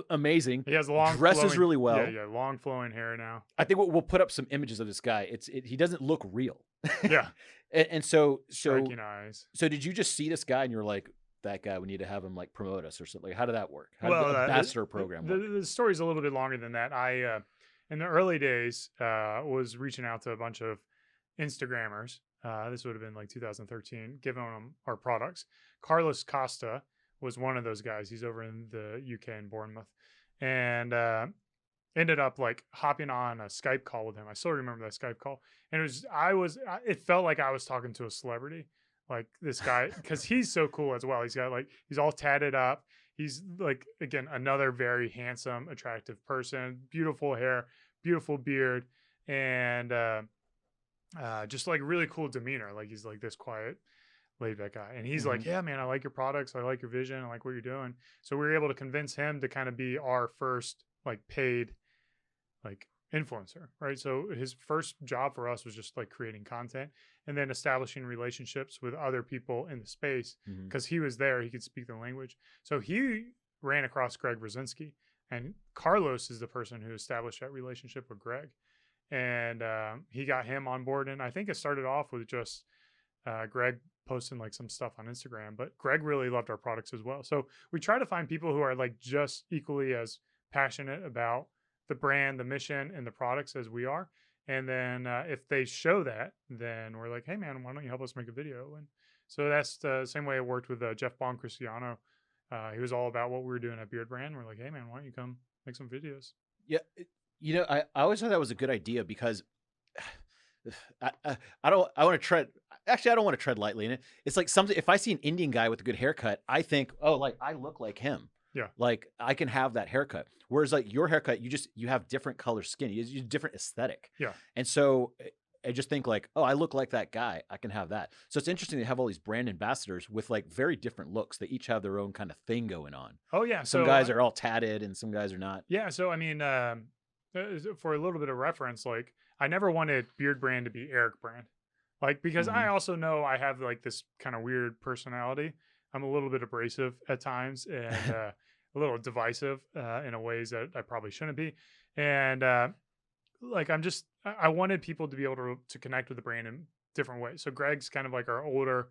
Amazing. He has long dresses really well. Yeah, long flowing hair now. I think we'll put up some images of this guy. He doesn't look real. Yeah. and so striking eyes. So did you just see this guy and you're like, that guy, we need to have him like promote us or something? Like, how did that work? How did the ambassador program work? The story's a little bit longer than that. I in the early days was reaching out to a bunch of Instagrammers. This would have been like 2013, giving them our products. Carlos Costa was one of those guys. He's over in the UK in Bournemouth, and ended up like hopping on a Skype call with him. I still remember that Skype call, and it felt like I was talking to a celebrity, like this guy, because he's so cool as well. He's all tatted up. He's like, again, another very handsome, attractive person, beautiful hair, beautiful beard, and just like really cool demeanor. Like he's like this quiet, laid back guy. And he's like, yeah, man, I like your products. I like your vision. I like what you're doing. So we were able to convince him to kind of be our first like paid like influencer, right? So his first job for us was just like creating content and then establishing relationships with other people in the space, because he was there. He could speak the language. So he ran across Greg Brzezinski, and Carlos is the person who established that relationship with Greg. And he got him on board. And I think it started off with just Greg posting like some stuff on Instagram, but Greg really loved our products as well. So we try to find people who are like just equally as passionate about the brand, the mission, and the products as we are. And then if they show that, then we're like, hey man, why don't you help us make a video? And so that's the same way it worked with Jeff Cristiano. He was all about what we were doing at Beardbrand. We're like, hey man, why don't you come make some videos? Yeah. I always thought that was a good idea, because I don't want to tread lightly in it. It's like something, if I see an Indian guy with a good haircut, I think, oh, like I look like him. Yeah. Like I can have that haircut. Whereas like your haircut, you have different color skin. You have different aesthetic. Yeah. And so I just think like, oh, I look like that guy. I can have that. So it's interesting to have all these brand ambassadors with like very different looks. They each have their own kind of thing going on. Oh yeah. Some So guys are all tatted and some guys are not. yeah. So I mean, for a little bit of reference, like I never wanted Beardbrand to be Eric Brand, like because I Mhm. also know I have like this kind of weird personality. I'm a little bit abrasive at times and a little divisive in a ways that I probably shouldn't be. And like I wanted people to be able to connect with the brand in different ways. So Greg's kind of like our older,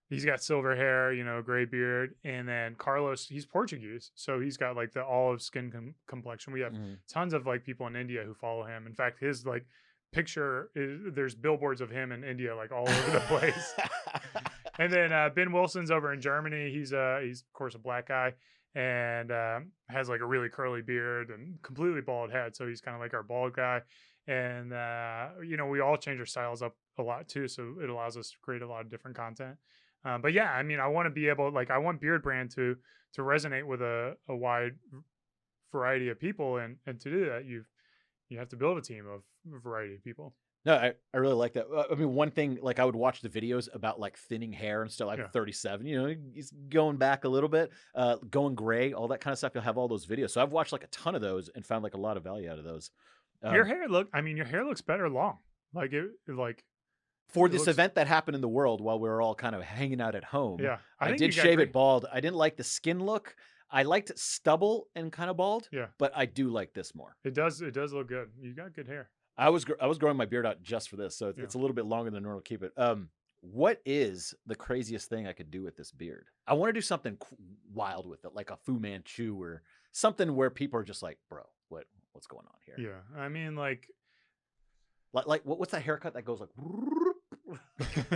he's got silver hair, you know, gray beard, and then Carlos, he's Portuguese, so he's got like the olive skin complexion. We have Mhm. tons of like people in India who follow him. In fact, his like picture is, there's billboards of him in India like all over the place. And then Ben Wilson's over in Germany. He's of course a black guy and has like a really curly beard and completely bald head. So he's kind of like our bald guy. And you know, we all change our styles up a lot too, so it allows us to create a lot of different content. But yeah, I mean, I want to be able, like, I want Beardbrand to resonate with a wide variety of people, and to do that, you have to build a team of a variety of people. No, I really like that. I mean, one thing, like I would watch the videos about like thinning hair and stuff. I'm Yeah. 37, you know, he's going back a little bit, going gray, all that kind of stuff. You'll have all those videos. So I've watched like a ton of those and found like a lot of value out of those. Your Um, hair your hair looks better long. Like like for it this looks, event that happened in the world while we were all kind of hanging out at home, yeah. I I think you did got shave great. it bald. I didn't like the skin look. I liked stubble and kind of bald, Yeah, but I do like this more. it does. It does look good. You got good hair. I was growing my beard out just for this, so Yeah. it's a little bit longer than normal to keep it. What is the craziest thing I could do with this beard? I want to do something wild with it, like a Fu Manchu or something where people are just like, "Bro, what's going on here?" Yeah. I mean, like, Like what's that haircut that goes like?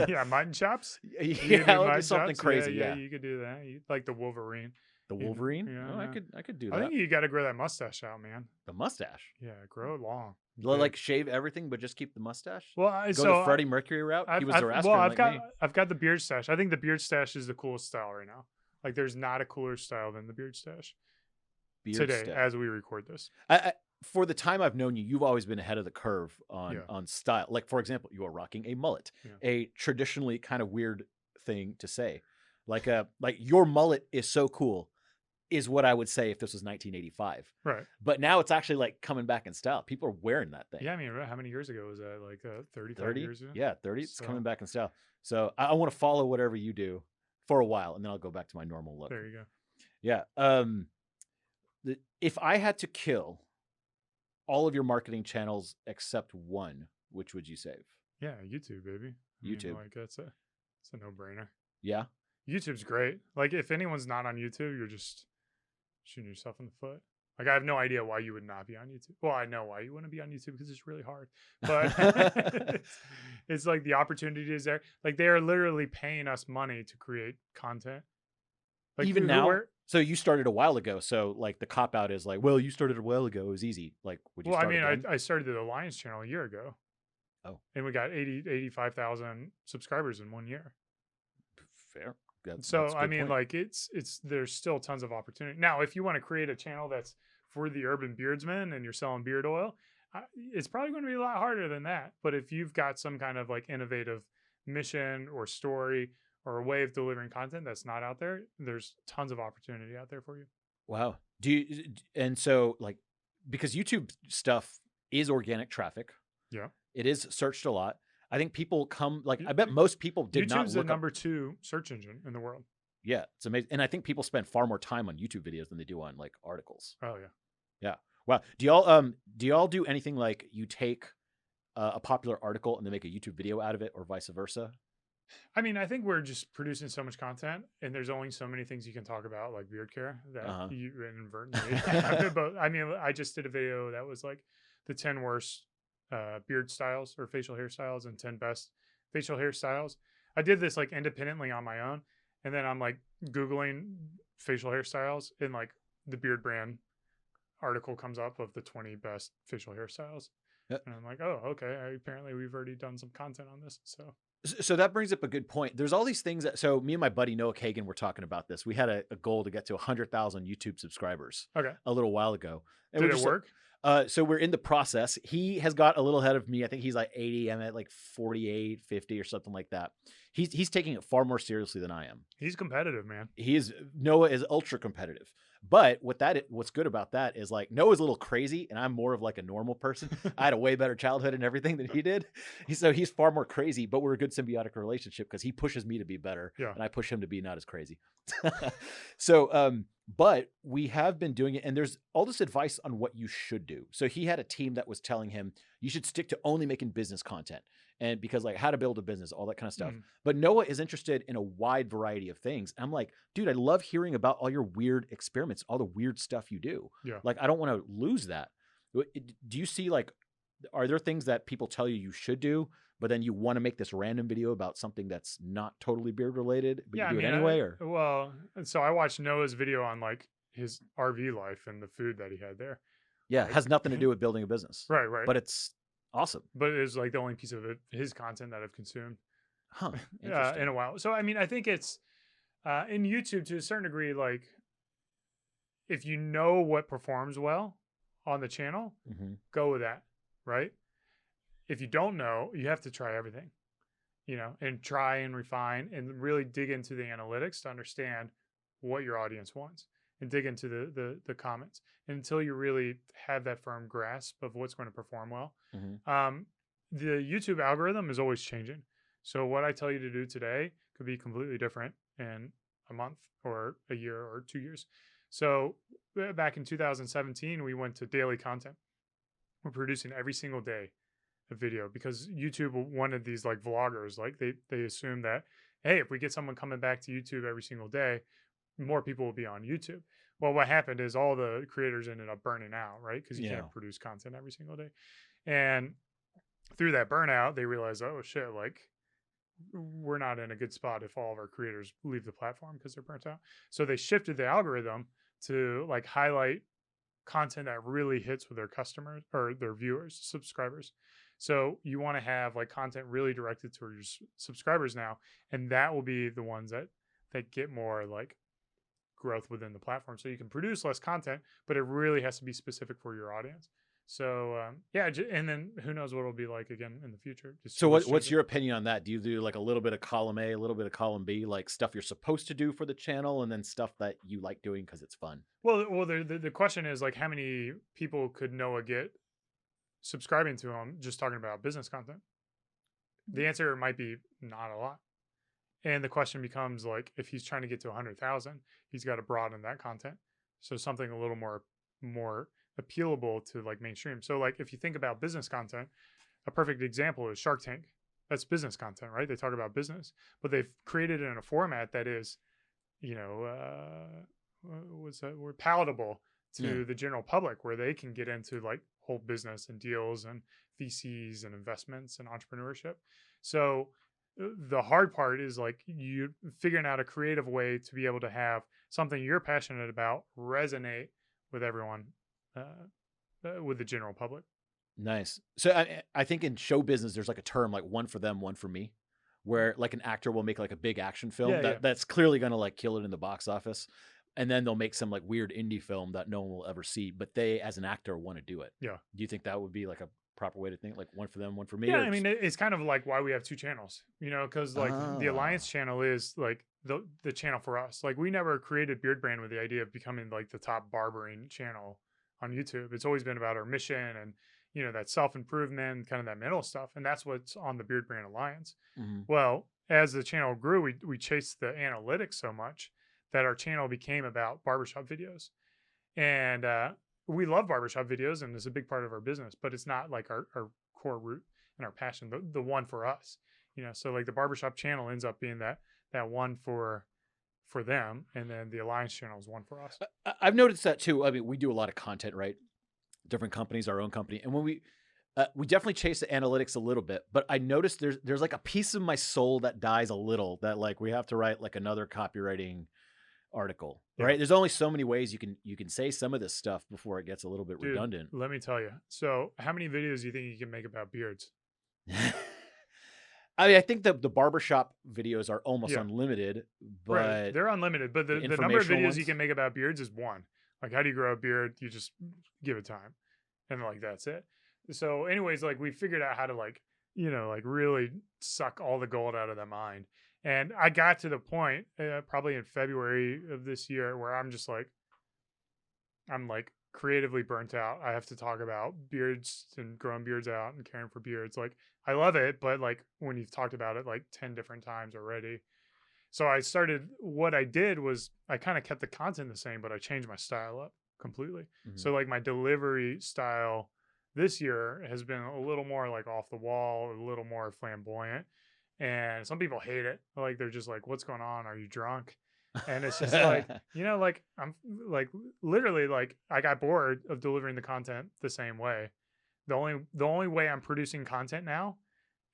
yeah, mutton chops. Yeah, You could do it'll be mutton something chops. crazy. Yeah, Yeah, you could do that. You, like the Wolverine. the You know? Wolverine. Yeah, Oh, yeah. I could do I that. think you got to grow that mustache out, man. The mustache. Yeah, grow it long. Like shave everything, but just keep the mustache. Well, Go the Freddie Mercury route. He was Zoroastrian like me. I've got the beard stash. I think the beard stash is the coolest style right now. Like, there's not a cooler style than the beard stash Beard today, stash. as we record this. For the time I've known you, you've always been ahead of the curve Yeah. on style. Like for example, you are rocking a mullet, Yeah. a traditionally kind of weird thing to say. Like your mullet is so cool, is what I would say if this was 1985. Right. But now it's actually like coming back in style. People are wearing that thing. Yeah, I mean, how many years ago was that? Like 35 30 years ago? Yeah, 30. It's So- coming back in style. So I want to follow whatever you do for a while, and then I'll go back to my normal look. There you go. Yeah. If I had to kill all of your marketing channels except one, which would you save? Yeah, YouTube, baby. I mean, YouTube. like, it's a no-brainer. Yeah. YouTube's great. Like, if anyone's not on YouTube, you're just shooting yourself in the foot. Like, I have no idea why you would not be on YouTube. Well, I know why you wouldn't be on YouTube, because it's really hard. But it's like the opportunity is there. Like, they are literally paying us money to create content. Like, Even who- now. where- So you started a while ago. So like the cop out is like, well, you started a while ago. It was easy. Like, would you well, I start mean, again? I started the Alliance channel a year ago. Oh. And we got 85,000 subscribers in 1 year. Fair. That's So a I good mean, point. like, it's there's still tons of opportunity. Now, if you want to create a channel that's for the urban beardsman and you're selling beard oil, it's probably going to be a lot harder than that. But if you've got some kind of like innovative mission or story or a way of delivering content that's not out there, there's tons of opportunity out there for you. Wow. And so like, because YouTube stuff is organic traffic. Yeah. It is searched a lot. I think people come like, You- I bet most people did not YouTube's the look up. number 2 search engine in the world. Yeah. It's amazing. And I think people spend far more time on YouTube videos than they do on like articles. Oh yeah. Wow. Do y'all do anything like you take a popular article and then make a YouTube video out of it or vice versa? I mean, I think we're just producing so much content, and there's only so many things you can talk about, like beard care, that you inadvertently. I mean, I just did a video that was like the 10 worst beard styles or facial hairstyles and 10 best facial hairstyles. I did this like independently on my own, and then I'm like Googling facial hairstyles, and like the Beardbrand article comes up of the 20 best facial hairstyles. Yep. And I'm like, oh, okay. Apparently we've already done some content on this. So that brings up a good point. There's all these things that, so me and my buddy Noah Kagan were talking about this. We had a goal to get to 100,000 YouTube subscribers Okay. a little while ago. And Did we're it just work? So we're in the process. He has got a little ahead of me. I think he's like 80. I'm at like 48, 50 or something like that. He's taking it far more seriously than I am. He's competitive, man. Noah is ultra competitive. But what's good about that is like Noah's a little crazy and I'm more of like a normal person. I had a way better childhood and everything than he did. He's far more crazy, but we're a good symbiotic relationship because he pushes me to be better and I push him to be not as crazy. So, but we have been doing it and there's all this advice on what you should do. So he had a team that was telling him you should stick to only making business content and because like how to build a business, all that kind of stuff. But Noah is interested in a wide variety of things. I'm like, dude, I love hearing about all your weird experiments, all the weird stuff you do. Yeah. Like, I don't want to lose that. Do you see like, are there things that people tell you should do, but then you want to make this random video about something that's not totally beard related, but you do it anyway? So I watched Noah's video on like his RV life and the food that he had there. Yeah. It has nothing to do with building a business. Right. But it's awesome. But it's like the only piece of his content that I've consumed in a while. So, I mean, I think it's in YouTube to a certain degree, like if you know what performs well on the channel, go with that. Right. If you don't know, you have to try everything, and try and refine and really dig into the analytics to understand what your audience wants and dig into the comments until you really have that firm grasp of what's going to perform well. The YouTube algorithm is always changing. So what I tell you to do today could be completely different in a month or a year or 2 years. So back in 2017, we went to daily content. We're producing every single day a video because YouTube wanted these like vloggers. Like they assumed that, hey, if we get someone coming back to YouTube every single day, more people will be on YouTube. Well, what happened is all the creators ended up burning out, right? Because you can't produce content every single day. And through that burnout, they realized, oh shit, like we're not in a good spot if all of our creators leave the platform because they're burnt out. So they shifted the algorithm to like highlight content that really hits with their customers or their viewers, subscribers. So you want to have like content really directed towards your subscribers now, and that will be the ones that get more like growth within the platform. So you can produce less content, but it really has to be specific for your audience. So and then who knows what it'll be like again in the future. So what's your opinion on that? Do you do like a little bit of column A, a little bit of column B, like stuff you're supposed to do for the channel, and then stuff that you like doing because it's fun? Well, the question is like how many people could Noah get subscribing to him just talking about business content? The answer might be not a lot. And the question becomes like, if he's trying to get to 100,000, he's got to broaden that content. So something a little more appealable to like mainstream. So like, if you think about business content, a perfect example is Shark Tank. That's business content, right? They talk about business, but they've created it in a format that is, what's that word? Palatable to the general public, where they can get into like whole business and deals and VCs and investments and entrepreneurship. So the hard part is like you figuring out a creative way to be able to have something you're passionate about resonate with everyone, with the general public. Nice. So I think in show business, there's like a term like one for them, one for me, where like an actor will make like a big action film that's clearly going to like kill it in the box office. And then they'll make some like weird indie film that no one will ever see, but they as an actor want to do it. Yeah. Do you think that would be like a proper way to think, like one for them, one for me? Yeah, I mean, it's kind of like why we have two channels, because like the Alliance channel is like the channel for us. Like we never created Beardbrand with the idea of becoming like the top barbering channel on YouTube. It's always been about our mission and that self-improvement, kind of that mental stuff, and that's what's on the Beardbrand Alliance. Well, as the channel grew, we chased the analytics so much that our channel became about barbershop videos. And we love barbershop videos, and it's a big part of our business, but it's not like our core root and our passion, the one for us. So like the barbershop channel ends up being that one for them, and then the Alliance channel is one for us. I've noticed that too. I mean, we do a lot of content, right? Different companies, our own company. And when we definitely chase the analytics a little bit, but I noticed there's like a piece of my soul that dies a little, that like we have to write like another copywriting article, right? There's only so many ways you can say some of this stuff before it gets a little bit redundant. Let me tell you. So how many videos do you think you can make about beards? I mean, I think the barbershop videos are almost unlimited, but right. They're unlimited, but the number of videos you can make about beards is one. Like, how do you grow a beard? You just give it time. and like that's it. So anyways, like we figured out how to like, like really suck all the gold out of the mind. And I got to the point probably in February of this year where I'm like creatively burnt out. I have to talk about beards and growing beards out and caring for beards. Like I love it, but like when you've talked about it like 10 different times already. So what I did was I kind of kept the content the same, but I changed my style up completely. Mhm. So like my delivery style this year has been a little more like off the wall, a little more flamboyant. And some people hate it. Like they're just like, what's going on? Are you drunk? And it's just like, like I'm like literally like I got bored of delivering the content the same way. The only way I'm producing content now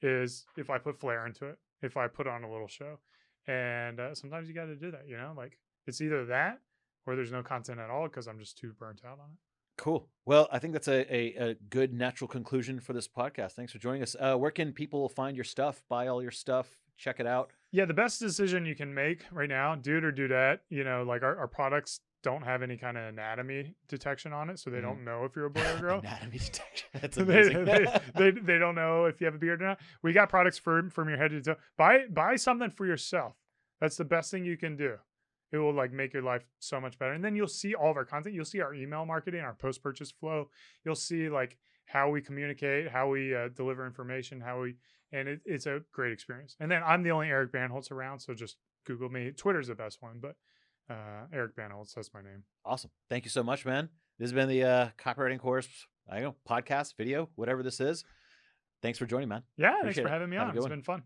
is if I put flair into it, if I put on a little show. And sometimes you got to do that, like it's either that or there's no content at all because I'm just too burnt out on it. Cool. Well, I think that's a good natural conclusion for this podcast. Thanks for joining us. Where can people find your stuff, buy all your stuff, check it out? Yeah, the best decision you can make right now, dude or dudette, like our products don't have any kind of anatomy detection on it, so they don't know if you're a boy or girl. Anatomy detection. That's they, amazing. they don't know if you have a beard or not. We got products from your head to toe. Buy something for yourself. That's the best thing you can do. It will like make your life so much better. And then you'll see all of our content. You'll see our email marketing, our post-purchase flow. You'll see like how we communicate, how we deliver information, and it's a great experience. And then I'm the only Eric Bandholz around, so just Google me. Twitter's the best one, but Eric Bandholz, that's my name. Awesome. Thank you so much, man. This has been the Copywriting Course, I don't know, podcast, video, whatever this is. Thanks for joining, man. Yeah, Appreciate thanks for it. having me Have a on. good It's one. been fun.